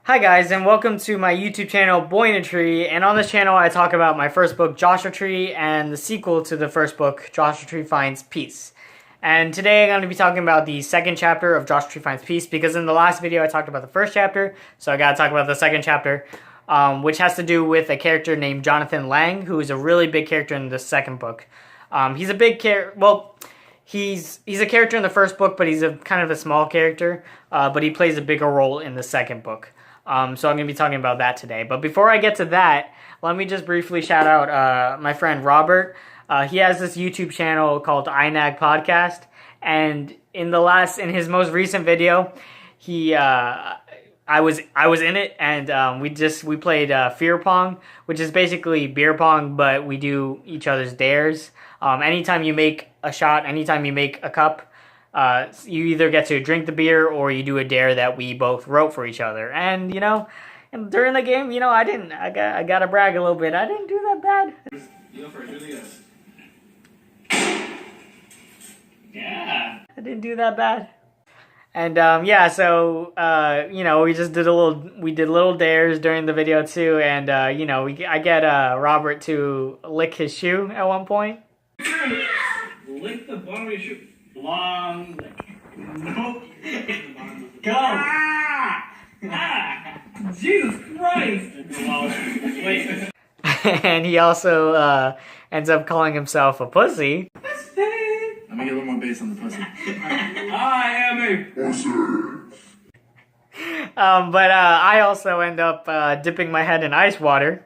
Hi guys, and welcome to my YouTube channel, Boy in a Tree, and on this channel I talk about my first book, Joshua Tree, and the sequel to the first book, Joshua Tree Finds Peace. And today I'm going to be talking about the second chapter of Joshua Tree Finds Peace, because in the last video I talked about the first chapter, so I gotta talk about the second chapter, which has to do with a character named Jonathan Lang, who is a really big character in the second book. He's a big character, well, he's a character in the first book, but he's a kind of a small character, but he plays a bigger role in the second book. So I'm going to be talking about that today. But before I get to that, let me just briefly shout out my friend Robert. He has this YouTube channel called INAG Podcast, and in his most recent video, I was in it, and we played Fear Pong, which is basically beer pong, but we do each other's dares. Anytime you make a shot, anytime you make a cup, you either get to drink the beer or you do a dare that we both wrote for each other. And, you know, during the game, you know, I gotta brag a little bit. I didn't do that bad. Yeah. I didn't do that bad. And, yeah, so, you know, we did little dares during the video too. And, you know, I get, Robert to lick his shoe at one point. Lick the bottom of your shoe. Long lick. Nope. Go! Jesus Christ! Wait. And he also ends up calling himself a pussy. I'm gonna get a little more bass on the pussy. I am a pussy. But I also end up dipping my head in ice water.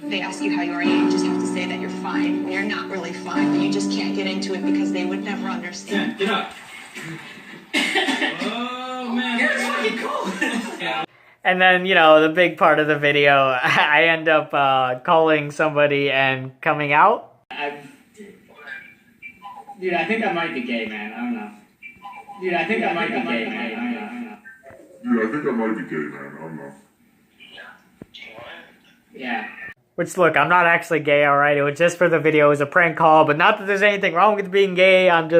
They ask you how you are, you just have to say that you're fine when you're not really fine, but you just can't get into it because they would never understand. Get up. Oh man, it's fucking cold. Yeah. And then, you know, the big part of the video, I end up calling somebody and coming out. Dude, I think I might be gay, man. I don't know. Dude, I think I might be gay, man. I don't know. Yeah. Which, look, I'm not actually gay, alright? It was just for the video. It was a prank call, but not that there's anything wrong with being gay. I'm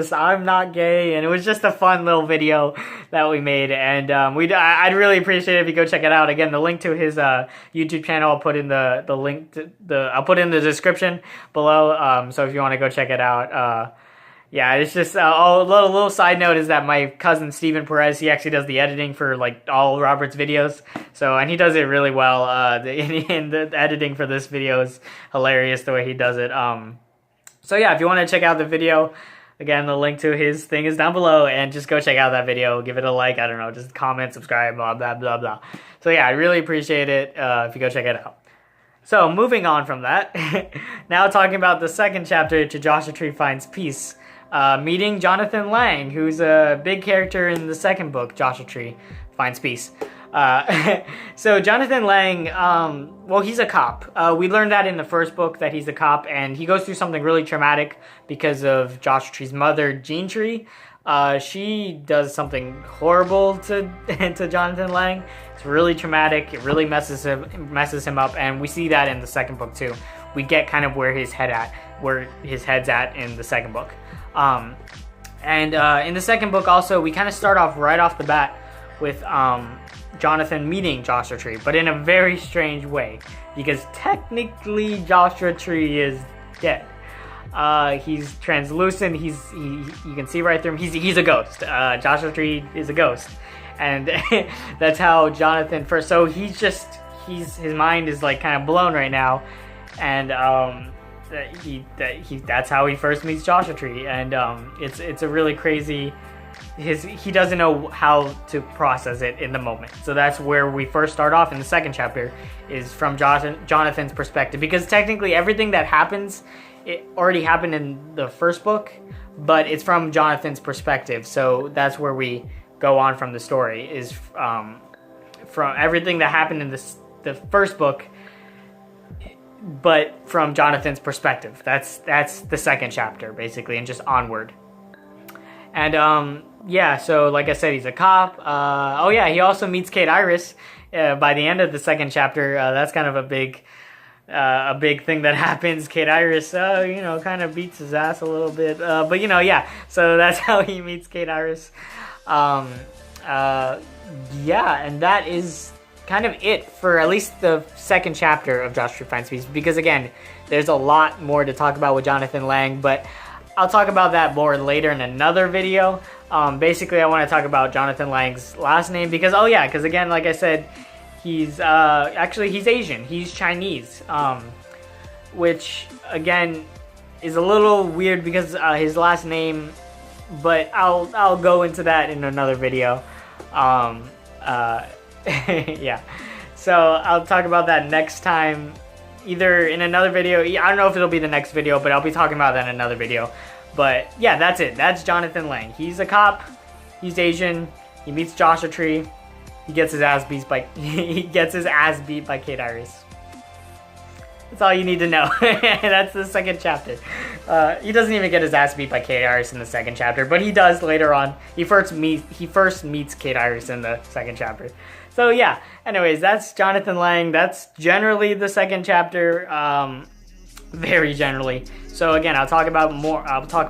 not gay, and it was just a fun little video that we made, and I'd really appreciate it if you go check it out. Again, the link to his YouTube channel, I'll put in I'll put in the description below, so if you want to go check it out, yeah, it's just a little side note is that my cousin Steven Perez, he actually does the editing for like all Robert's videos. So, and he does it really well. The editing for this video is hilarious the way he does it. So yeah, if you want to check out the video, again, the link to his thing is down below, and just go check out that video. Give it a like. I don't know, just comment, subscribe, blah blah blah blah. So yeah, I really appreciate it if you go check it out. So moving on from that, now talking about the second chapter to Joshua Tree Finds Peace. Meeting Jonathan Lang, who's a big character in the second book, Joshua Tree Finds Peace. So Jonathan Lang, well, he's a cop. We learned that in the first book that he's a cop, and he goes through something really traumatic because of Joshua Tree's mother, Jean Tree. She does something horrible to Jonathan Lang. It's really traumatic. It really messes him up, and we see that in the second book too. We get kind of where his head's at in the second book. In the second book also, we kind of start off right off the bat with Jonathan meeting Joshua Tree, but in a very strange way, because technically Joshua Tree is dead. He's translucent. You can see right through him. He's a ghost. Joshua Tree is a ghost, and that's how Jonathan first. So his mind is like kind of blown right now, and that's how he first meets Joshua Tree, and it's a really crazy. He doesn't know how to process it in the moment, so that's where we first start off in the second chapter, is from Jonathan's perspective, because technically everything that happens, it already happened in the first book, but it's from Jonathan's perspective, so that's where we go on from the story, is from everything that happened in the first book, but from Jonathan's perspective. That's the second chapter, basically, and just onward. And, yeah, so like I said, he's a cop. Oh, yeah, he also meets Kate Iris by the end of the second chapter. That's kind of a big thing that happens. Kate Iris, you know, kind of beats his ass a little bit. But, you know, yeah, so that's how he meets Kate Iris. Yeah, and that is kind of it for at least the second chapter of Joshua Finds Peace, because again, there's a lot more to talk about with Jonathan Lang, but I'll talk about that more later in another video. Basically, I want to talk about Jonathan Lang's last name because, oh yeah, because again, like I said, he's actually he's Asian, he's Chinese, which again is a little weird because his last name, but I'll go into that in another video. Yeah, so I'll talk about that next time, either in another video. I don't know if it'll be the next video, but I'll be talking about that in another video. But yeah, that's it. That's Jonathan Lang. He's a cop. He's Asian. He meets Joshua Tree. He gets his ass beat by Kate Iris. That's all you need to know. That's the second chapter. He doesn't even get his ass beat by Kate Iris in the second chapter, but he does later on. He first meets Kate Iris in the second chapter. So yeah. Anyways, that's Jonathan Lang. That's generally the second chapter. Very generally. So again, I'll talk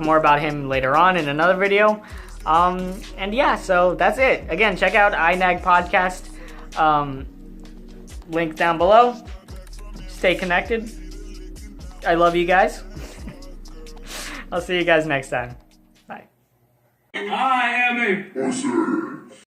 more about him later on in another video. And yeah, so that's it. Again, check out INAG podcast. Link down below. Stay connected. I love you guys. I'll see you guys next time. Bye. I am a